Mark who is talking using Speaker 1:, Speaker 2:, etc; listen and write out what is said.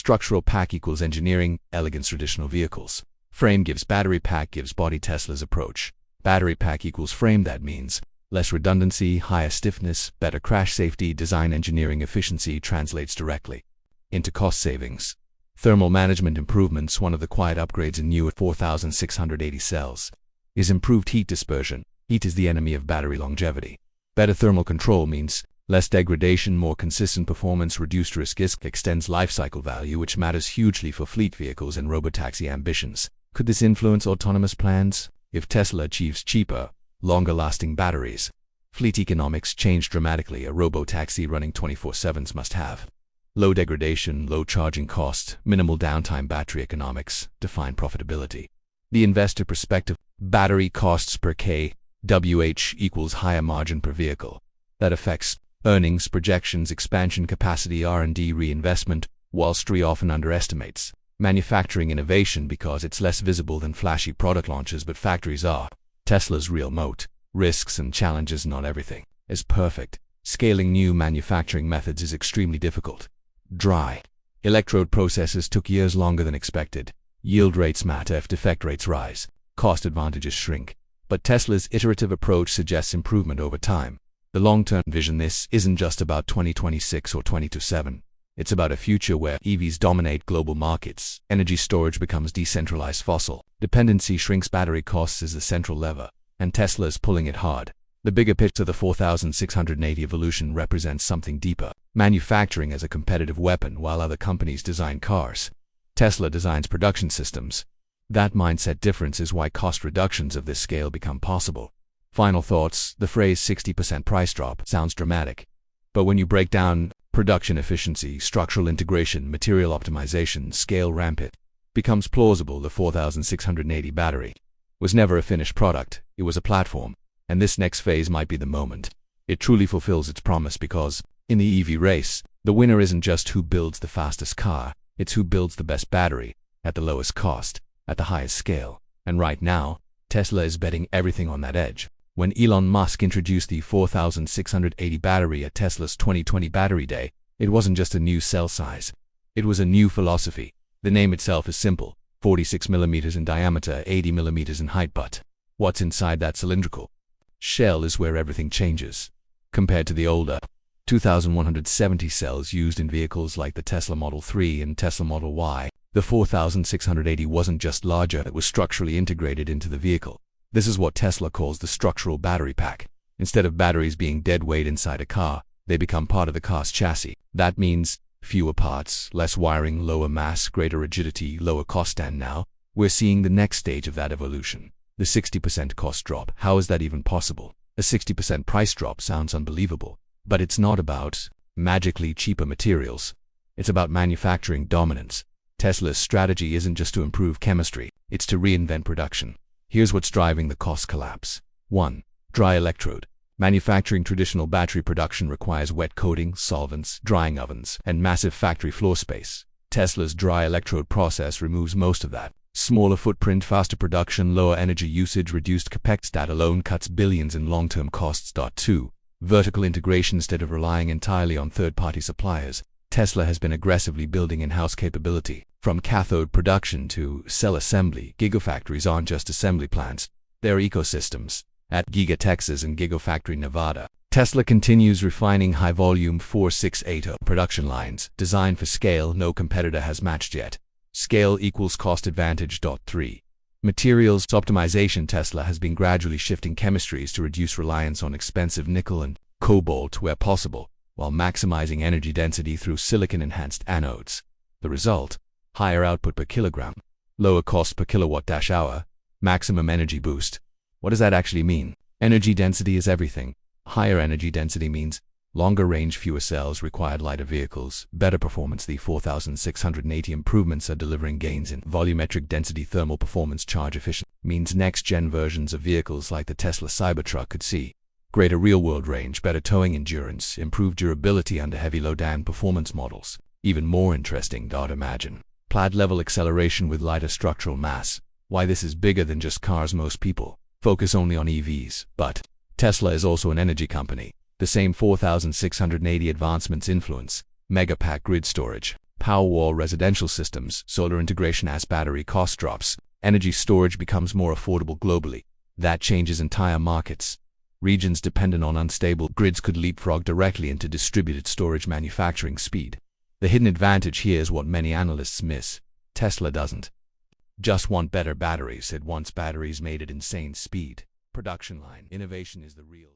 Speaker 1: Structural pack equals engineering, elegance traditional vehicles. Frame gives battery, pack gives body. Tesla's approach. Battery pack equals frame, that means less redundancy, higher stiffness, better crash safety. Design engineering efficiency translates directly into cost savings. Thermal management improvements. One of the quiet upgrades in new 4680 cells is improved heat dispersion. Heat is the enemy of battery longevity. Better thermal control means less degradation, more consistent performance, reduced risk. Extends lifecycle value, which matters hugely for fleet vehicles and robotaxi ambitions. Could this influence autonomous plans? If Tesla achieves cheaper, longer-lasting batteries, fleet economics change dramatically. A robotaxi running 24/7 must have low degradation, low charging cost, minimal downtime. Battery economics define profitability. The investor perspective. Battery costs per kWh equals higher margin per vehicle. That affects earnings projections, expansion capacity, R&D reinvestment. Wall Street often underestimates manufacturing innovation because it's less visible than flashy product launches, but factories are Tesla's real moat. Risks and challenges. Not everything is perfect. Scaling new manufacturing methods is extremely difficult. Dry electrode processes took years longer than expected. Yield rates matter. If defect rates rise, cost advantages shrink. But Tesla's iterative approach suggests improvement over time. The long-term vision. This isn't just about 2026 or 2027. It's about a future where EVs dominate global markets, energy storage becomes decentralized, fossil dependency shrinks, battery costs is the central lever, and Tesla is pulling it hard. The bigger picture, the 4680 evolution, represents something deeper. Manufacturing as a competitive weapon. While other companies design cars, Tesla designs production systems. That mindset difference is why cost reductions of this scale become possible. Final thoughts. The phrase 60% price drop sounds dramatic, but when you break down production efficiency, structural integration, material optimization, scale ramp, it becomes plausible. The 4680 battery was never a finished product, it was a platform, and this next phase might be the moment it truly fulfills its promise, because in the EV race, the winner isn't just who builds the fastest car, it's who builds the best battery, at the lowest cost, at the highest scale. And right now, Tesla is betting everything on that edge. When Elon Musk introduced the 4680 battery at Tesla's 2020 Battery Day, it wasn't just a new cell size. It was a new philosophy. The name itself is simple: 46 millimeters in diameter, 80 millimeters in height, but what's inside that cylindrical shell is where everything changes. Compared to the older 2,170 cells used in vehicles like the Tesla Model 3 and Tesla Model Y, the 4680 wasn't just larger, it was structurally integrated into the vehicle. This is what Tesla calls the structural battery pack. Instead of batteries being dead weight inside a car, they become part of the car's chassis. That means fewer parts, less wiring, lower mass, greater rigidity, lower cost. And now, we're seeing the next stage of that evolution. The 60% cost drop. How is that even possible? A 60% price drop sounds unbelievable, but it's not about magically cheaper materials. It's about manufacturing dominance. Tesla's strategy isn't just to improve chemistry, it's to reinvent production. Here's what's driving the cost collapse. 1. Dry electrode. Manufacturing traditional battery production requires wet coating, solvents, drying ovens, and massive factory floor space. Tesla's dry electrode process removes most of that. Smaller footprint, faster production, lower energy usage, reduced capex. That alone cuts billions in long-term costs. 2. Vertical integration. Instead of relying entirely on third-party suppliers, Tesla has been aggressively building in-house capability. From cathode production to cell assembly, gigafactories aren't just assembly plants, they're ecosystems. At Giga Texas and Gigafactory Nevada, Tesla continues refining high-volume 4680 production lines, designed for scale no competitor has matched yet. Scale equals cost advantage. 3. Materials optimization. Tesla has been gradually shifting chemistries to reduce reliance on expensive nickel and cobalt where possible, while maximizing energy density through silicon-enhanced anodes. The result? Higher output per kilogram, lower cost per kilowatt-hour, maximum energy boost. What does that actually mean? Energy density is everything. Higher energy density means longer range, fewer cells required, lighter vehicles, better performance. The 4680 improvements are delivering gains in volumetric density, thermal performance, charge efficiency. Means next-gen versions of vehicles like the Tesla Cybertruck could see greater real-world range, better towing endurance, improved durability under heavy load, and performance models. Even more interesting, imagine plaid-level acceleration with lighter structural mass. Why this is bigger than just cars. Most people focus only on EVs, but Tesla is also an energy company. The same 4680 advancements influence Megapack grid storage, Powerwall residential systems, solar integration as battery cost drops, energy storage becomes more affordable globally. That changes entire markets. Regions dependent on unstable grids could leapfrog directly into distributed storage manufacturing speed. The hidden advantage here is what many analysts miss. Tesla doesn't just want better batteries, it wants batteries made at insane speed. Production line innovation is the real